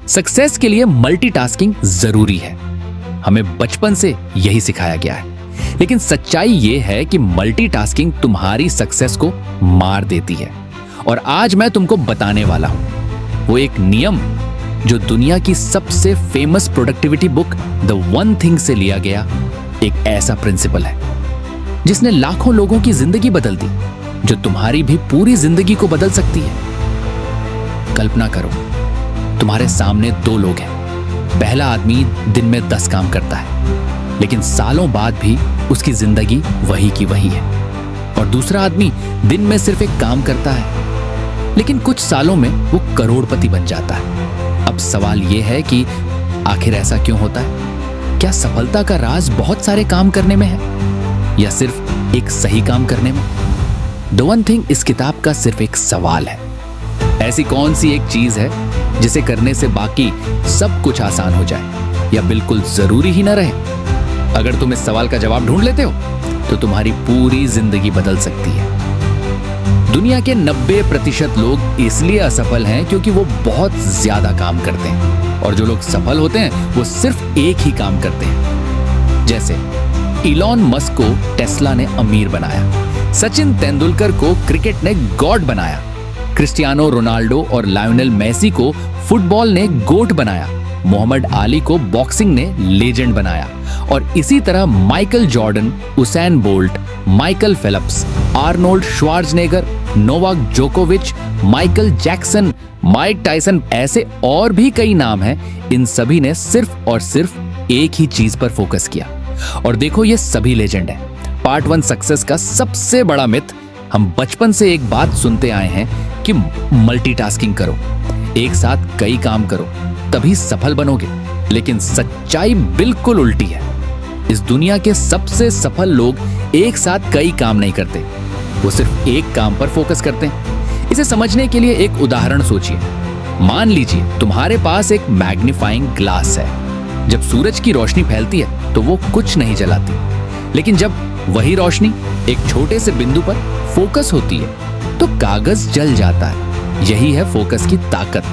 Success के लिए multitasking जरूरी है, हमें बचपन से यही सिखाया गया है। लेकिन सच्चाई ये है कि मल्टीटास्किंग तुम्हारी सक्सेस को मार देती है। और आज मैं तुमको बताने वाला हूं वो एक नियम जो दुनिया की सबसे famous productivity book the one thing से लिया गया एक ऐसा प्रिंसिपल है जिसने लाखों लोगों की जिंदगी बदल दी, जो तुम्हारी भी पूरी जिंदगी को बदल सकती है। कल्पना करो, तुम्हारे सामने दो लोग हैं। पहला आदमी दिन में 10 काम करता है, लेकिन सालों बाद भी उसकी जिंदगी वही की वही है। और दूसरा आदमी दिन में सिर्फ एक काम करता है, लेकिन कुछ सालों में वो करोड़पति बन जाता है। अब सवाल ये है कि आखिर ऐसा क्यों होता है? क्या सफलता का राज बहुत सारे काम करने में है या सिर्फ एक सही काम करने में? द वन थिंग इस किताब का सिर्फ एक सवाल है। ऐसी कौन सी एक चीज है जिसे करने से बाकी सब कुछ आसान हो जाए या बिल्कुल जरूरी ही ना रहे? अगर तुम इस सवाल का जवाब ढूंढ लेते हो तो तुम्हारी पूरी जिंदगी बदल सकती है। दुनिया के 90% लोग इसलिए असफल हैं क्योंकि वो बहुत ज्यादा काम करते हैं, और जो लोग सफल होते हैं वो सिर्फ एक ही काम करते हैं। जैसे इलॉन मस्क को टेस्ला ने अमीर बनाया, सचिन तेंदुलकर को क्रिकेट ने गॉड बनाया, क्रिस्टियानो रोनाल्डो और लायोनेल मेसी को फुटबॉल ने गोट बनाया, मोहम्मद अली को बॉक्सिंग ने लेजेंड बनाया, और इसी तरह Michael Jordan, Usain bolt, Michael Phelps, Arnold Schwarzenegger, Novak जोकोविच, माइकल जैक्सन, माइक टायसन, ऐसे और भी कई नाम हैं। इन सभी ने सिर्फ और सिर्फ एक ही चीज पर फोकस किया, और देखो ये सभी लेजेंड हैं। पार्ट 1 सक्सेस का सबसे बड़ा मिथ, हम बचपन से एक बात सुनते आए हैं कि मल्टीटास्किंग करो, एक साथ कई काम करो, तभी सफल बनोगे। लेकिन सच्चाई बिल्कुल उल्टी है। इस दुनिया के सबसे सफल लोग एक साथ कई काम नहीं करते, वो सिर्फ एक काम पर फोकस करते हैं। इसे समझने के लिए एक उदाहरण सोचिए। मान लीजिए तुम्हारे पास एक मैग्नीफाइंग ग्लास है। जब सूरज की रोशनी फैलती है तो वो कुछ नहीं जलाती, लेकिन जब वही रोशनी एक छोटे से बिंदु पर फोकस होती है तो कागज जल जाता है। यही है फोकस की ताकत।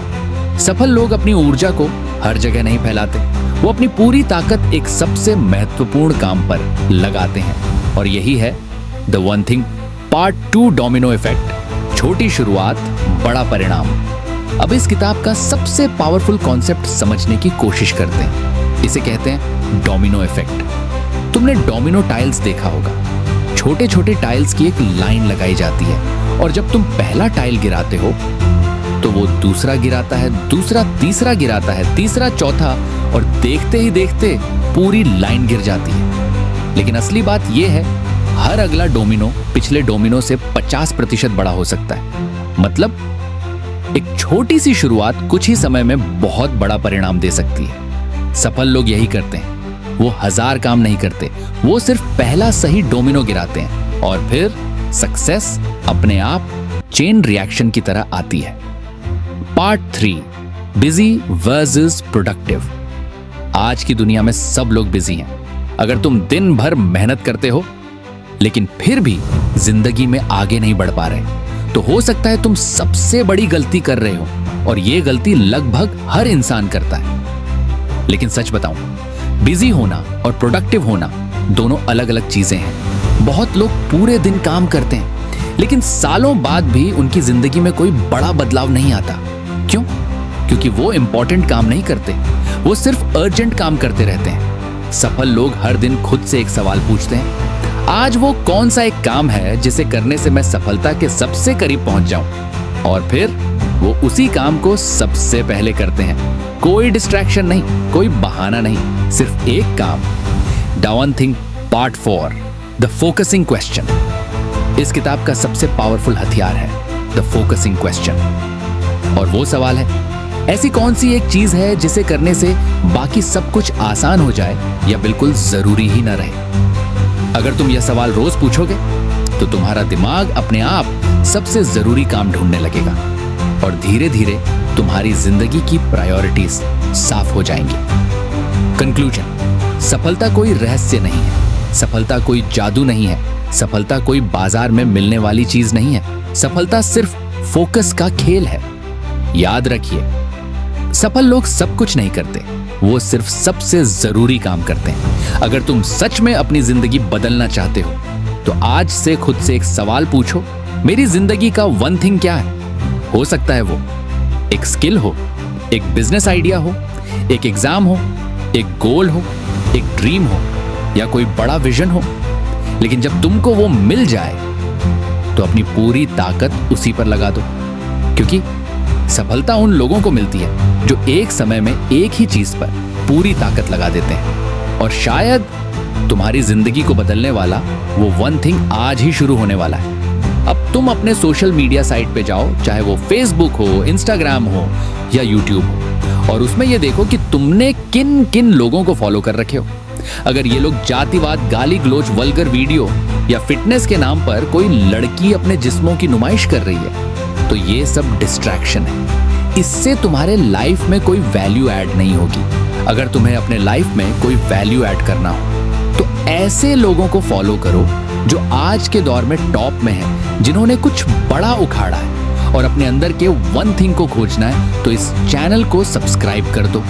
सफल लोग अपनी ऊर्जा को हर जगह नहीं फैलाते, वो अपनी पूरी ताकत एक सबसे महत्वपूर्ण काम पर लगाते हैं। और यही है the one thing part 2 domino effect, छोटी शुरुआत बड़ा परिणाम। अब इस किताब का सबसे पावरफुल कॉन्सेप्ट समझने की कोशिश करते हैं। इसे कहते हैं डोमिनो इफेक्ट। तुमने डोमिनो टाइल्स देखा होगा। छोटे छोटे टाइल्स की एक लाइन लगाई जाती है, और जब तुम पहला टाइल गिराते हो तो वो दूसरा गिराता है, दूसरा तीसरा गिराता है, तीसरा चौथा, और देखते ही देखते पूरी लाइन गिर जाती है। लेकिन असली बात यह है, हर अगला डोमिनो पिछले डोमिनो से 50% बड़ा हो सकता है। मतलब एक छोटी सी शुरुआत कुछ ही समय में बहुत बड़ा परिणाम दे सकती है। सफल लोग यही करते हैं। वो 1000 काम नहीं करते, वो सिर्फ पहला सही डोमिनो गिराते हैं, और फिर सक्सेस अपने आप चेन रिएक्शन की तरह आती है। Part 3 busy versus productive. आज की दुनिया में सब लोग बिजी हैं। अगर तुम दिन भर मेहनत करते हो लेकिन फिर भी जिंदगी में आगे नहीं बढ़ पा रहे, तो हो सकता है तुम सबसे बड़ी गलती कर रहे हो, और ये गलती लगभग हर इंसान करता है। लेकिन सच बताऊं, बिजी होना और प्रोडक्टिव होना दोनों अलग अलग चीजें हैं। बहुत लोग पूरे दिन काम करते हैं, लेकिन सालों बाद भी उनकी जिंदगी में कोई बड़ा बदलाव नहीं आता। क्यों? क्योंकि वो इंपॉर्टेंट काम नहीं करते, वो सिर्फ अर्जेंट काम करते रहते हैं। सफल लोग हर दिन खुद से एक सवाल पूछते हैं, आज वो कौन सा एक काम है जिसे करने से मैं सफलता के सबसे करीब पहुंच जाऊं? और फिर वो उसी काम को सबसे पहले करते हैं। कोई डिस्ट्रैक्शन नहीं, कोई बहाना नहीं, सिर्फ एक काम। The one thing part 4 the focusing question. इस किताब का सबसे पावरफुल हथियार है द फोकसिंग क्वेश्चन। और वो सवाल है, ऐसी कौन सी एक चीज है जिसे करने से बाकी सब कुछ आसान हो जाए या बिल्कुल जरूरी ही ना रहे? अगर तुम यह सवाल रोज पूछोगे तो तुम्हारा दिमाग अपने आप सबसे जरूरी काम ढूंढने लगेगा, और धीरे धीरे तुम्हारी जिंदगी की प्रायोरिटीज साफ हो जाएंगी। कंक्लूजन, सफलता कोई रहस्य नहीं है, सफलता कोई जादू नहीं है, सफलता कोई बाजार में मिलने वाली चीज नहीं है। सफलता सिर्फ फोकस का खेल है। याद रखिए, सफल लोग सब कुछ नहीं करते, वो सिर्फ सबसे जरूरी काम करते हैं। अगर तुम सच में अपनी जिंदगी बदलना चाहते हो तो आज से खुद से एक सवाल पूछो, मेरी जिंदगी का वन थिंग क्या है? हो सकता है वो एक स्किल हो, एक बिजनेस आइडिया हो, एक एग्जाम हो, एक गोल हो, एक ड्रीम हो या कोई बड़ा विजन हो। लेकिन जब तुमको वो मिल जाए तो अपनी पूरी ताकत उसी पर लगा दो, क्योंकि सफलता उन लोगों को मिलती है जो एक समय में एक ही चीज पर पूरी ताकत लगा देते हैं। और शायद तुम्हारी जिंदगी को बदलने वाला वो वन थिंग आज ही शुरू होने वाला है। अब तुम अपने सोशल मीडिया साइट पे जाओ, चाहे वो फेसबुक हो, इंस्टाग्राम हो या यूट्यूब हो, और उसमें ये देखो कि तुमने किन किन लोगों को फॉलो कर रखे हो। अगर ये लोग जातिवाद, गाली गलौज, वल्गर वीडियो या फिटनेस के नाम पर कोई लड़की अपने जिस्मों की नुमाइश कर रही है तो ये सब डिस्ट्रैक्शन है। इससे तुम्हारे लाइफ में कोई वैल्यू ऐड नहीं होगी। अगर तुम्हें अपने लाइफ में कोई वैल्यू ऐड करना हो तो ऐसे लोगों को फॉलो करो जो आज के दौर में टॉप में हैं, जिन्होंने कुछ बड़ा उखाड़ा है और अपने अंदर के वन थिंग को खोजना है तो इस चैनल को सब्सक्राइब कर दो।